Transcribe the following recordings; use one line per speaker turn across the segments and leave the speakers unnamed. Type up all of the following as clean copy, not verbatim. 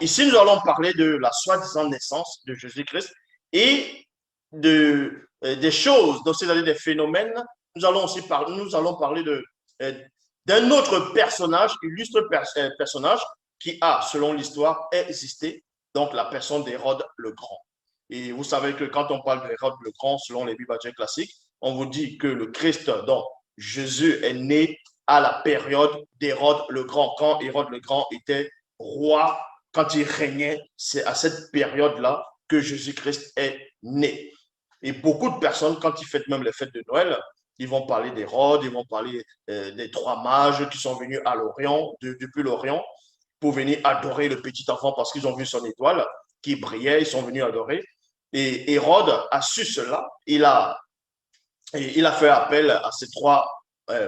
ici, nous allons parler de la soi-disant naissance de Jésus-Christ et des choses, donc c'est-à-dire des phénomènes. Nous allons parler d'un autre personnage, illustre personnage qui a, selon l'histoire, existé, donc la personne d'Hérode le Grand. Et vous savez que quand on parle d'Hérode le Grand, selon les Bibles classiques, on vous dit que le Christ, donc Jésus, est né à la période d'Hérode le Grand, quand Hérode le Grand était roi, quand il régnait, c'est à cette période-là que Jésus-Christ est né. Et beaucoup de personnes, quand ils fêtent même les fêtes de Noël, ils vont parler d'Hérode, ils vont parler des trois mages qui sont venus à l'Orient, depuis l'Orient, pour venir adorer le petit enfant parce qu'ils ont vu son étoile qui brillait, ils sont venus adorer. Et Hérode a su cela, il a fait appel à ces trois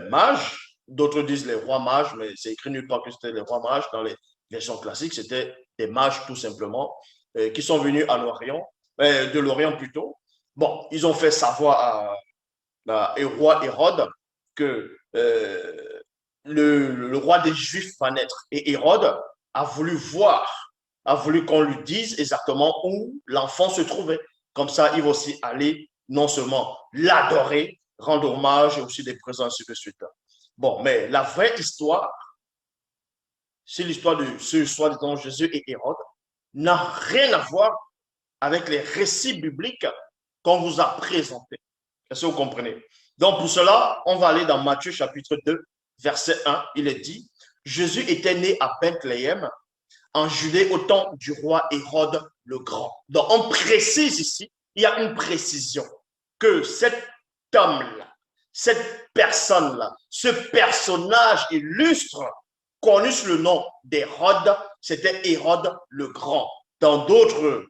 mages, d'autres disent les rois mages, mais c'est écrit nulle part que c'était les rois mages dans les versions classiques, c'était des mages tout simplement, qui sont venus à l'Orient, de l'Orient plutôt. Bon, ils ont fait savoir au roi Hérode que le roi des Juifs va naître. Et Hérode a voulu a voulu qu'on lui dise exactement où l'enfant se trouvait. Comme ça, il va aussi aller non seulement l'adorer, rendre hommage et aussi des présents, ainsi de suite. Bon, mais la vraie histoire, c'est l'histoire de ce soi-disant Jésus et Hérode, n'a rien à voir avec les récits bibliques qu'on vous a présentés. Est-ce que vous comprenez? Donc, pour cela, on va aller dans Matthieu chapitre 2, verset 1. Il est dit, Jésus était né à Bethléem, en Judée, au temps du roi Hérode le Grand. Donc, on précise ici, il y a une précision, que cet homme-là, cette personne-là, ce personnage illustre, connu sous le nom d'Hérode, c'était Hérode le Grand. Dans d'autres,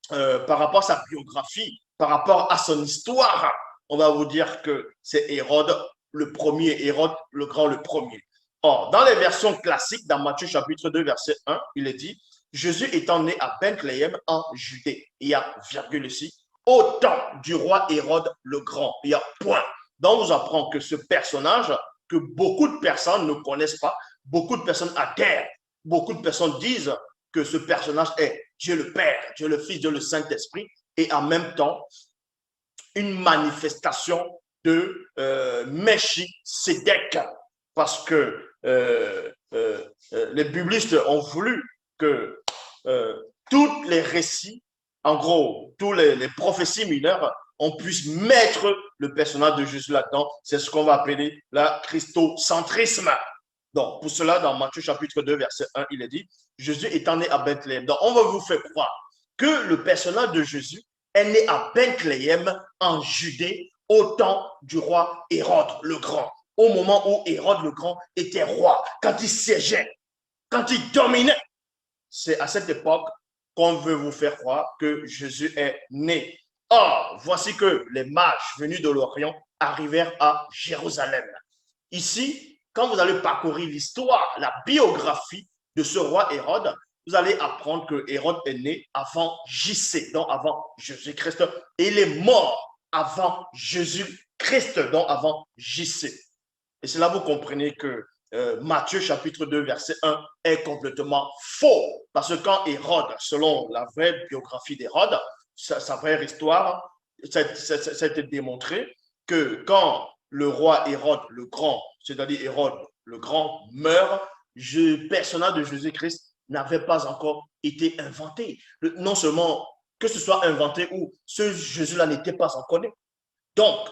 par rapport à sa biographie, par rapport à son histoire, on va vous dire que c'est Hérode le premier, Hérode le Grand le premier. Or, dans les versions classiques, dans Matthieu chapitre 2, verset 1, il est dit, Jésus étant né à Bethléem en Judée, il y a virgule ici, au temps du roi Hérode le Grand, il y a point. Donc, on vous apprend que ce personnage, que beaucoup de personnes ne connaissent pas, beaucoup de personnes adhèrent, beaucoup de personnes disent que ce personnage est Dieu le Père, Dieu le Fils, Dieu le Saint-Esprit, et en même temps, une manifestation de Melchisédek, parce que les biblistes ont voulu que tous les récits, en gros, tous les prophéties mineures, on puisse mettre le personnage de Jésus là-dedans. C'est ce qu'on va appeler la christocentrisme. Donc, pour cela, dans Matthieu chapitre 2, verset 1, il est dit, Jésus étant né à Bethléem. Donc, on va vous faire croire que le personnage de Jésus est né à Bethléem, en Judée, au temps du roi Hérode le Grand. Au moment où Hérode le Grand était roi, quand il siégeait, quand il dominait. C'est à cette époque qu'on veut vous faire croire que Jésus est né. Or, voici que les mages venus de l'Orient arrivèrent à Jérusalem. Ici, quand vous allez parcourir l'histoire, la biographie de ce roi Hérode, vous allez apprendre que Hérode est né avant JC, donc avant Jésus-Christ, et il est mort avant Jésus-Christ, donc avant JC. Et c'est là que vous comprenez que Matthieu chapitre 2, verset 1 est complètement faux. Parce que quand Hérode, selon la vraie biographie d'Hérode, sa vraie histoire, ça a été démontré que quand le roi Hérode le Grand, c'est-à-dire Hérode le Grand, meurt, le personnage de Jésus-Christ n'avait pas encore été inventé. Non seulement que ce soit inventé ou ce Jésus-là n'était pas encore né. Donc,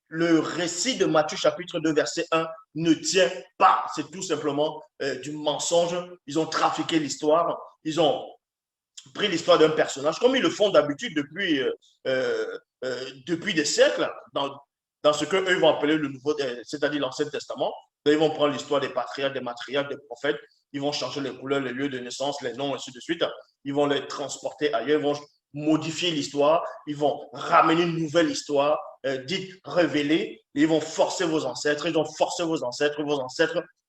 le récit de Matthieu chapitre 2, verset 1 ne tient pas. C'est tout simplement du mensonge. Ils ont trafiqué l'histoire. Ils ont pris l'histoire d'un personnage, comme ils le font d'habitude depuis des siècles, dans ce qu'eux vont appeler le Nouveau, c'est-à-dire l'Ancien Testament. Ils vont prendre l'histoire des patriarches, des matriarches, des prophètes. Ils vont changer les couleurs, les lieux de naissance, les noms, ainsi de suite. Ils vont les transporter ailleurs. Ils vont modifier l'histoire. Ils vont ramener une nouvelle histoire, dite révélée. Ils vont forcer vos ancêtres. Ils ont forcé vos ancêtres,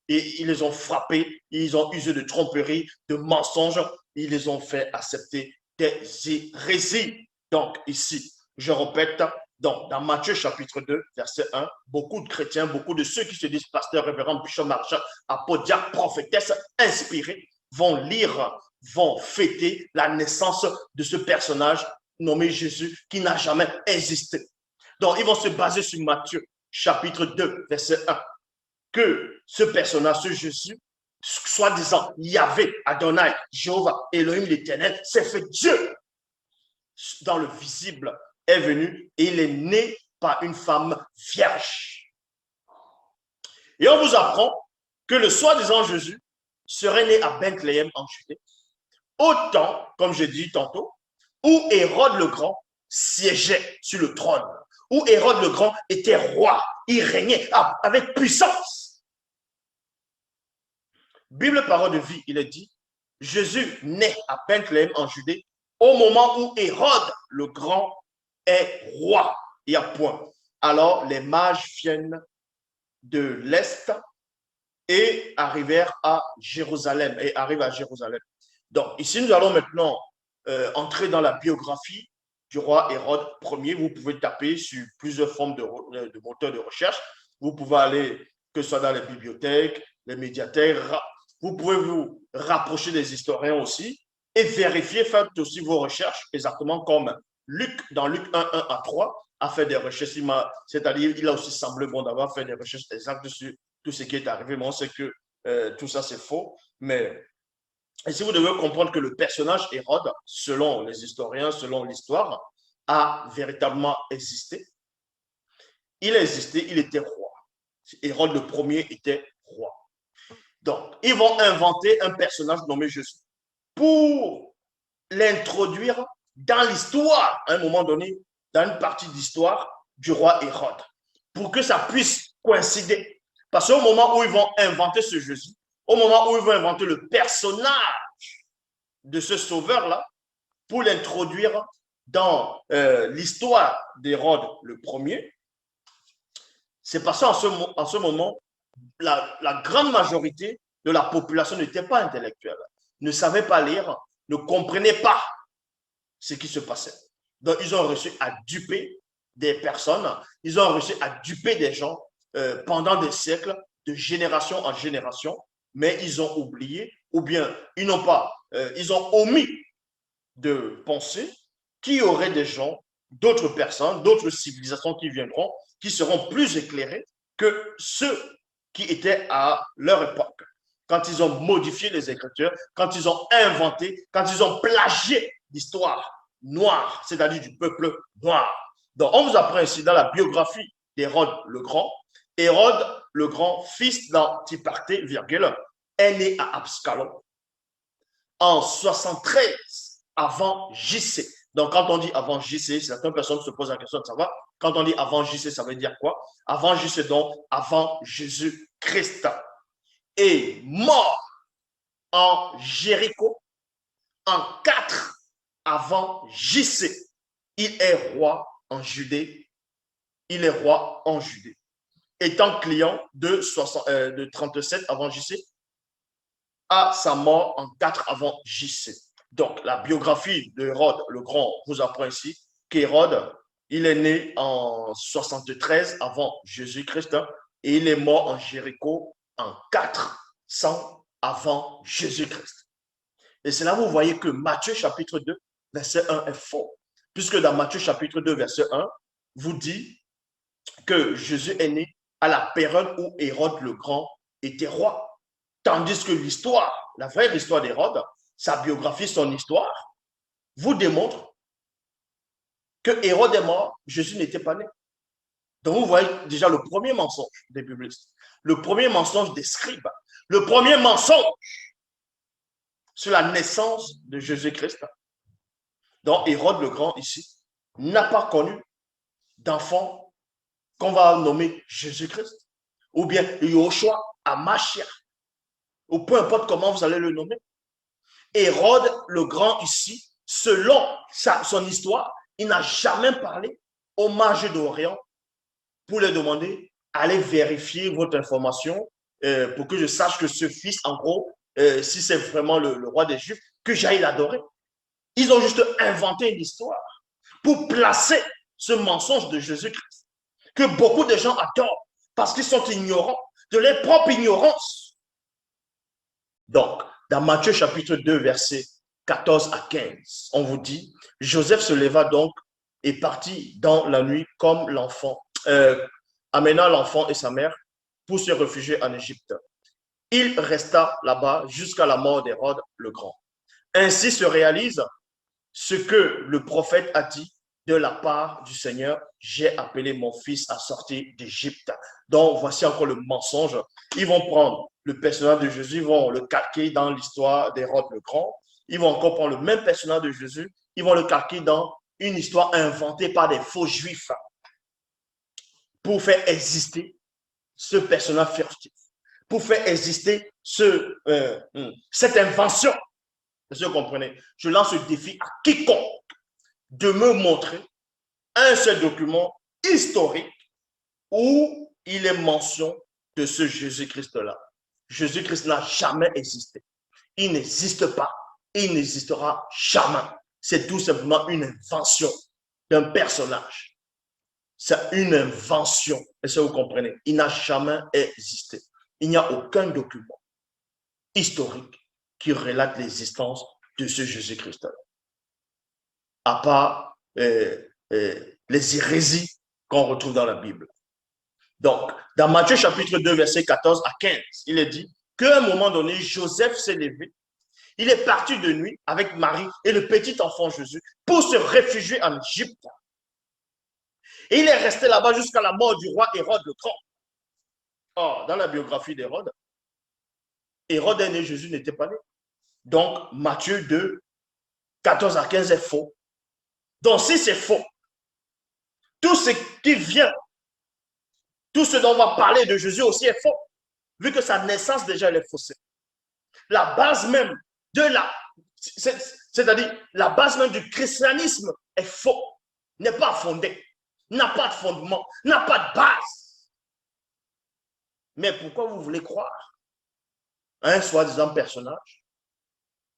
et ils les ont frappés. Ils ont usé de tromperie, de mensonges. Ils les ont fait accepter des hérésies. Donc, ici, je répète, donc, dans Matthieu chapitre 2, verset 1, beaucoup de chrétiens, beaucoup de ceux qui se disent pasteurs, révérends, bishop, marchand, apôtres, diacres, prophétesses, inspirés, vont lire vont fêter la naissance de ce personnage nommé Jésus qui n'a jamais existé. Donc, ils vont se baser sur Matthieu, chapitre 2, verset 1, que ce personnage, ce Jésus, soi-disant Yahvé, Adonai, Jéhovah, Elohim l'Éternel, s'est fait Dieu dans le visible, est venu et il est né par une femme vierge. Et on vous apprend que le soi-disant Jésus serait né à Bethléem en Judée, au temps, comme je dis tantôt, où Hérode le Grand siégeait sur le trône, où Hérode le Grand était roi, il régnait avec puissance. Bible parole de vie, il est dit, Jésus naît à Bethléem en Judée, au moment où Hérode le Grand est roi. Il y a point. Alors les mages viennent de l'Est et arrivent à Jérusalem. Donc ici, nous allons maintenant entrer dans la biographie du roi Hérode Ier. Vous pouvez taper sur plusieurs formes de moteurs de recherche. Vous pouvez aller, que ce soit dans les bibliothèques, les médiathèques. Vous pouvez vous rapprocher des historiens aussi et vérifier, faites aussi vos recherches, exactement comme Luc, dans Luc 1, 1 à 3, a fait des recherches. C'est-à-dire, il a aussi semblé bon d'avoir fait des recherches exactes sur tout ce qui est arrivé. Mais on sait que tout ça, c'est faux. Mais ici, vous devez comprendre que le personnage Hérode, selon les historiens, selon l'histoire, a véritablement existé. Il a existé, il était roi. Hérode le premier était roi. Donc, ils vont inventer un personnage nommé Jésus pour l'introduire dans l'histoire, à un moment donné, dans une partie d'histoire du roi Hérode, pour que ça puisse coïncider. Parce qu'au moment où ils vont inventer ce Jésus, au moment où ils vont inventer le personnage de ce sauveur-là, pour l'introduire dans l'histoire d'Hérode le premier, c'est parce qu'en ce moment, la grande majorité de la population n'était pas intellectuelle, ne savait pas lire, ne comprenait pas ce qui se passait. Donc, ils ont réussi à duper des personnes, ils ont réussi à duper des gens pendant des siècles, de génération en génération, mais ils ont oublié, ou bien ils n'ont pas, ils ont omis de penser qu'il y aurait des gens, d'autres personnes, d'autres civilisations qui viendront, qui seront plus éclairées que ceux qui étaient à leur époque. Quand ils ont modifié les Écritures, quand ils ont inventé, quand ils ont plagié l'histoire noire, c'est-à-dire du peuple noir. Donc, on vous apprend ici dans la biographie d'Hérode le Grand. Hérode le Grand, fils d'Antipater, est né à Absalom en 73 avant JC. Donc, quand on dit avant JC, certaines personnes se posent la question de savoir, quand on dit avant JC, ça veut dire quoi? Avant JC, donc avant Jésus-Christ. Et mort en Jéricho en 4 avant JC. Il est roi en Judée. Il est roi en Judée. Étant client de 37 avant JC à sa mort en 4 avant JC. Donc, la biographie d'Hérode le Grand vous apprend ici qu'Hérode, il est né en 73 avant Jésus-Christ et il est mort en Jéricho en 400 avant Jésus-Christ. Et c'est là où vous voyez que Matthieu chapitre 2, verset 1 est faux. Puisque dans Matthieu chapitre 2, verset 1, vous dit que Jésus est né à la période où Hérode le Grand était roi. Tandis que l'histoire, la vraie histoire d'Hérode, sa biographie, son histoire, vous démontre que Hérode est mort, Jésus n'était pas né. Donc vous voyez déjà le premier mensonge des biblistes, le premier mensonge des scribes, le premier mensonge sur la naissance de Jésus-Christ. Donc Hérode le Grand ici n'a pas connu d'enfant qu'on va nommer Jésus-Christ, ou bien Yoshua Hamashiach, ou peu importe comment vous allez le nommer. Hérode le Grand ici, selon son histoire, il n'a jamais parlé aux mages d'Orient pour leur demander, allez vérifier votre information pour que je sache que ce fils, en gros, si c'est vraiment le roi des Juifs, que j'aille l'adorer. Ils ont juste inventé une histoire pour placer ce mensonge de Jésus-Christ que beaucoup de gens adorent parce qu'ils sont ignorants de leur propre ignorance. Donc, Dans Matthieu chapitre 2, versets 14 à 15, on vous dit, Joseph se leva donc et partit dans la nuit comme l'enfant, amenant l'enfant et sa mère pour se réfugier en Égypte. Il resta là-bas jusqu'à la mort d'Hérode le Grand. Ainsi se réalise ce que le prophète a dit de la part du Seigneur, j'ai appelé mon fils à sortir d'Égypte. Donc, voici encore le mensonge. Ils vont prendre le personnage de Jésus, ils vont le calquer dans l'histoire d'Hérode le Grand. Ils vont encore prendre le même personnage de Jésus, ils vont le calquer dans une histoire inventée par des faux juifs pour faire exister ce personnage furtif, pour faire exister cette invention. Vous comprenez? Je lance le défi à quiconque de me montrer un seul document historique où il est mention de ce Jésus-Christ-là. Jésus-Christ n'a jamais existé. Il n'existe pas. Il n'existera jamais. C'est tout simplement une invention d'un personnage. C'est une invention. Est-ce que vous comprenez? Il n'a jamais existé. Il n'y a aucun document historique qui relate l'existence de ce Jésus-Christ-là. À part les hérésies qu'on retrouve dans la Bible. Donc, dans Matthieu chapitre 2, verset 14 à 15, il est dit qu'à un moment donné, Joseph s'est levé. Il est parti de nuit avec Marie et le petit enfant Jésus pour se réfugier en Égypte. Et il est resté là-bas jusqu'à la mort du roi Hérode le Grand. Or, dans la biographie d'Hérode, Hérode est né, Jésus n'était pas né. Donc, Matthieu 2, 14 à 15 est faux. Donc, si c'est faux, tout ce qui vient, tout ce dont on va parler de Jésus aussi est faux, vu que sa naissance déjà elle est faussée. La base même de c'est-à-dire la base même du christianisme est faux, n'est pas fondée, n'a pas de fondement, n'a pas de base. Mais pourquoi vous voulez croire à un soi-disant personnage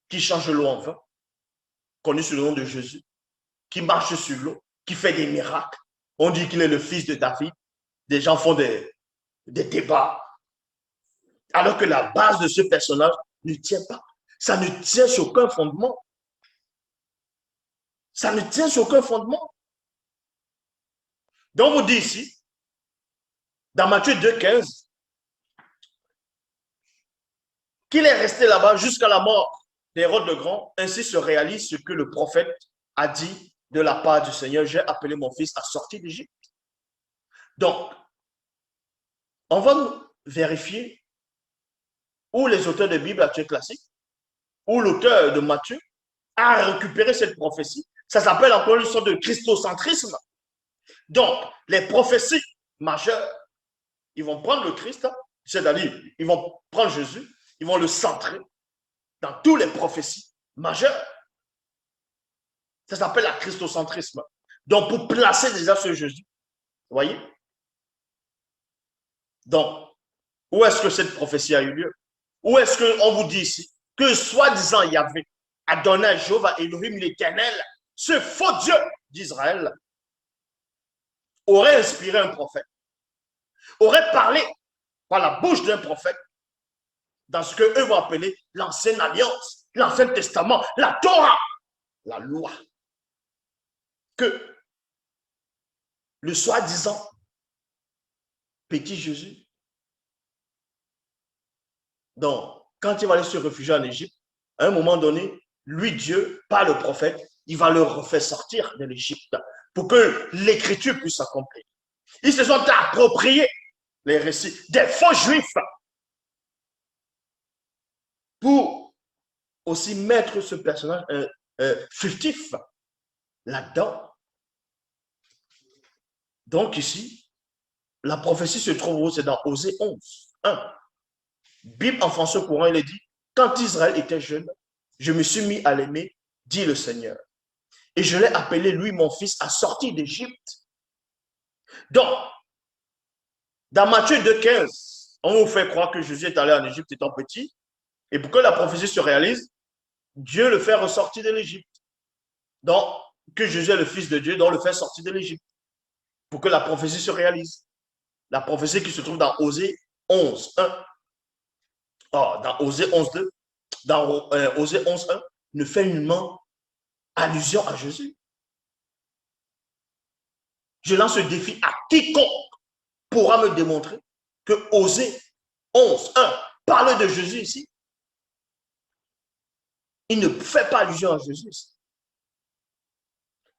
qui change l'eau en vin, connu sous le nom de Jésus, qui marche sur l'eau, qui fait des miracles? On dit qu'il est le fils de David. Des gens font des débats. Alors que la base de ce personnage ne tient pas. Ça ne tient sur aucun fondement. Ça ne tient sur aucun fondement. Donc, on vous dit ici, dans Matthieu 2,15, qu'il est resté là-bas jusqu'à la mort d'Hérode le Grand. Ainsi se réalise ce que le prophète a dit de la part du Seigneur, j'ai appelé mon fils à sortir d'Égypte. Donc, on va vérifier où les auteurs de Bible actuels classiques, où l'auteur de Matthieu a récupéré cette prophétie. Ça s'appelle encore une sorte de christocentrisme. Donc, les prophéties majeures, ils vont prendre le Christ, c'est-à-dire, ils vont prendre Jésus, ils vont le centrer dans toutes les prophéties majeures. Ça s'appelle le christocentrisme. Donc, pour placer déjà ce Jésus, vous voyez? Donc, où est-ce que cette prophétie a eu lieu? Où est-ce qu'on vous dit ici que soi-disant Yahvé, Adonai, Jéhovah, Elohim, l'Éternel, ce faux Dieu d'Israël, aurait inspiré un prophète, aurait parlé par la bouche d'un prophète dans ce qu'eux vont appeler l'ancienne alliance, l'ancien testament, la Torah, la loi. Que le soi-disant petit Jésus, donc, quand il va aller se réfugier en Égypte, à un moment donné, lui, Dieu, par le prophète, il va le refaire sortir de l'Égypte pour que l'écriture puisse s'accomplir. Ils se sont appropriés les récits des faux juifs pour aussi mettre ce personnage furtif là-dedans. Donc ici, la prophétie se trouve où? C'est dans Osée 11, 1. Bible en français courant, il est dit, quand Israël était jeune, je me suis mis à l'aimer, dit le Seigneur. Et je l'ai appelé, lui, mon fils, à sortir d'Égypte. Donc, dans Matthieu 2,15, on vous fait croire que Jésus est allé en Égypte étant petit. Et pour que la prophétie se réalise, Dieu le fait ressortir de l'Égypte. Donc, que Jésus est le fils de Dieu, donc le fait sortir de l'Égypte. Pour que la prophétie se réalise. La prophétie qui se trouve dans Osée 11, 1. Oh, dans Osée 11, 2, dans Osée 11.1, ne fait nullement allusion à Jésus. Je lance ce défi à quiconque pourra me démontrer que Osée 11.1 parle de Jésus ici. Il ne fait pas allusion à Jésus ici.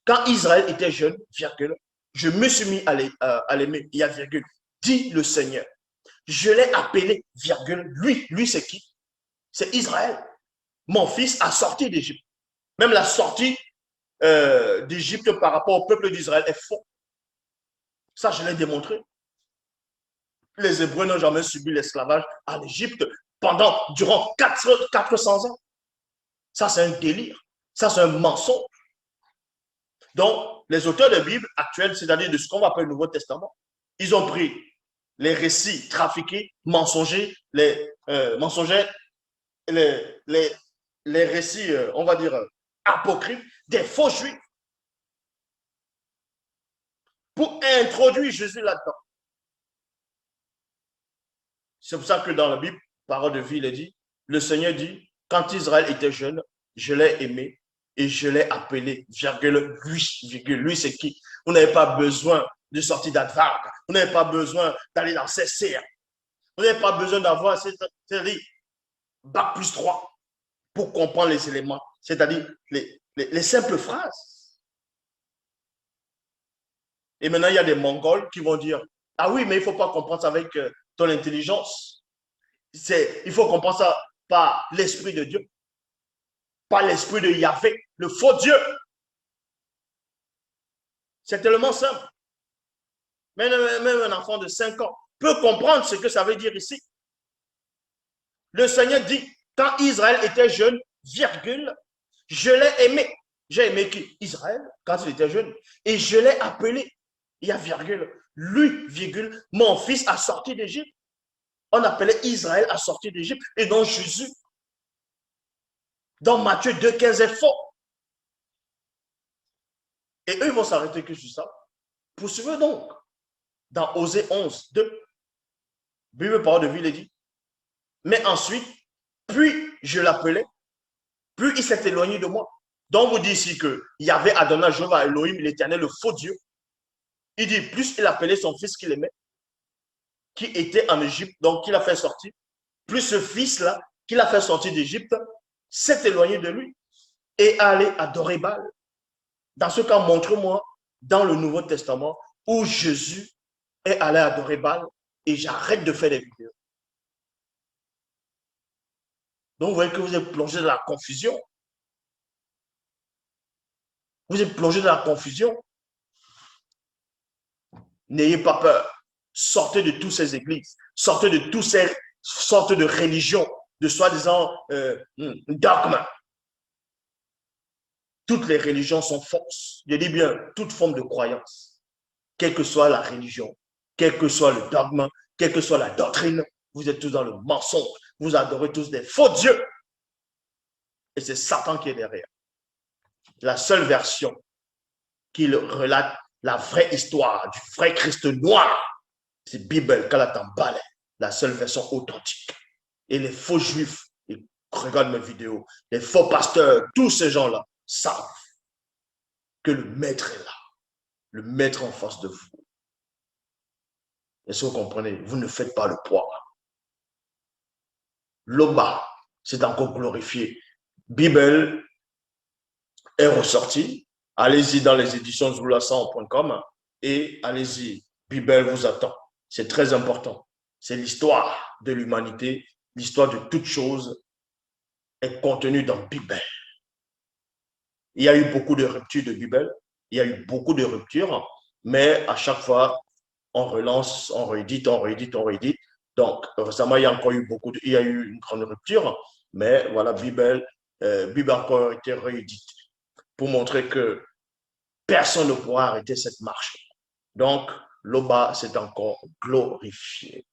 Quand Israël était jeune, virgule, je me suis mis à l'aimer, il y a virgule, dit le Seigneur. Je l'ai appelé, virgule, lui c'est qui? C'est Israël. Mon fils a sorti d'Égypte. Même la sortie d'Égypte par rapport au peuple d'Israël est faux. Ça, je l'ai démontré. Les Hébreux n'ont jamais subi l'esclavage en Égypte durant 400 ans. Ça, c'est un délire. Ça, c'est un mensonge. Donc, les auteurs de Bible actuels, c'est-à-dire de ce qu'on va appeler le Nouveau Testament, ils ont pris les récits trafiqués, mensongers, les récits, on va dire, apocryphes, des faux juifs, pour introduire Jésus là-dedans. C'est pour ça que dans la Bible, parole de vie, il est dit, le Seigneur dit, quand Israël était jeune, je l'ai aimé et je l'ai appelé, virgule, lui, c'est qui? Vous n'avez pas besoin de sortir d'Advark, vous n'avez pas besoin d'aller dans CCR, vous n'avez pas besoin d'avoir, c'est-à-dire, Bac plus 3 pour comprendre les éléments, c'est-à-dire les simples phrases. Et maintenant, il y a des Mongols qui vont dire, ah oui, mais il ne faut pas comprendre ça avec ton intelligence. Il faut comprendre ça par l'Esprit de Dieu, par l'Esprit de Yahvé, le faux Dieu. C'est tellement simple. Même un enfant de 5 ans peut comprendre ce que ça veut dire ici. Le Seigneur dit, quand Israël était jeune, virgule, je l'ai aimé. J'ai aimé qui? Israël, quand il était jeune. Et je l'ai appelé, il y a virgule, lui, virgule, mon fils a sorti d'Égypte. On appelait Israël à sortir d'Égypte et non Jésus. Dans Matthieu 2,15 est faux. Et eux, ils vont s'arrêter que sur ça. Poursuivez donc. Dans Osée 11.2, Bible parole de vie, il dit, mais ensuite, puis je l'appelais, plus il s'est éloigné de moi. Donc, vous dites ici que Yahvé Adonai, Jéhovah Elohim, l'Éternel, le faux Dieu. Il dit, plus il appelait son fils qu'il aimait, qui était en Égypte, donc qu'il a fait sortir, plus ce fils-là, qu'il a fait sortir d'Égypte, s'est éloigné de lui et allé adorer Baal. Dans ce cas, montre-moi dans le Nouveau Testament où Jésus est allé adorer Baal et j'arrête de faire des vidéos. Donc, vous voyez que vous êtes plongé dans la confusion. Vous êtes plongé dans la confusion. N'ayez pas peur. Sortez de toutes ces églises. Sortez de toutes ces sortes de religions, de soi-disant dogmes. Toutes les religions sont fausses. Je dis bien, toute forme de croyance. Quelle que soit la religion, quel que soit le dogme, quelle que soit la doctrine, vous êtes tous dans le mensonge. Vous adorez tous des faux dieux. Et c'est Satan qui est derrière. La seule version qui relate la vraie histoire du vrai Christ noir, c'est Bible, Kalatambalé, la seule version authentique. Et les faux juifs, ils regardent mes vidéos, les faux pasteurs, tous ces gens-là savent que le maître est là, le maître en face de vous. Est-ce que vous comprenez? Vous ne faites pas le poids. L'Oba, c'est encore glorifié. Bible est ressorti. Allez-y dans les éditions zoulassan.com et allez-y. Bible vous attend. C'est très important. C'est l'histoire de l'humanité. L'histoire de toute chose est contenue dans Bible. Il y a eu beaucoup de ruptures de Bible. Il y a eu beaucoup de ruptures. Mais à chaque fois, on relance, on réédite, on réédite, on réédite. Donc, récemment, il y a encore eu il y a eu une grande rupture. Mais voilà, Bible a encore été réédité pour montrer que personne ne pourra arrêter cette marche. Donc, l'Oba s'est encore glorifié.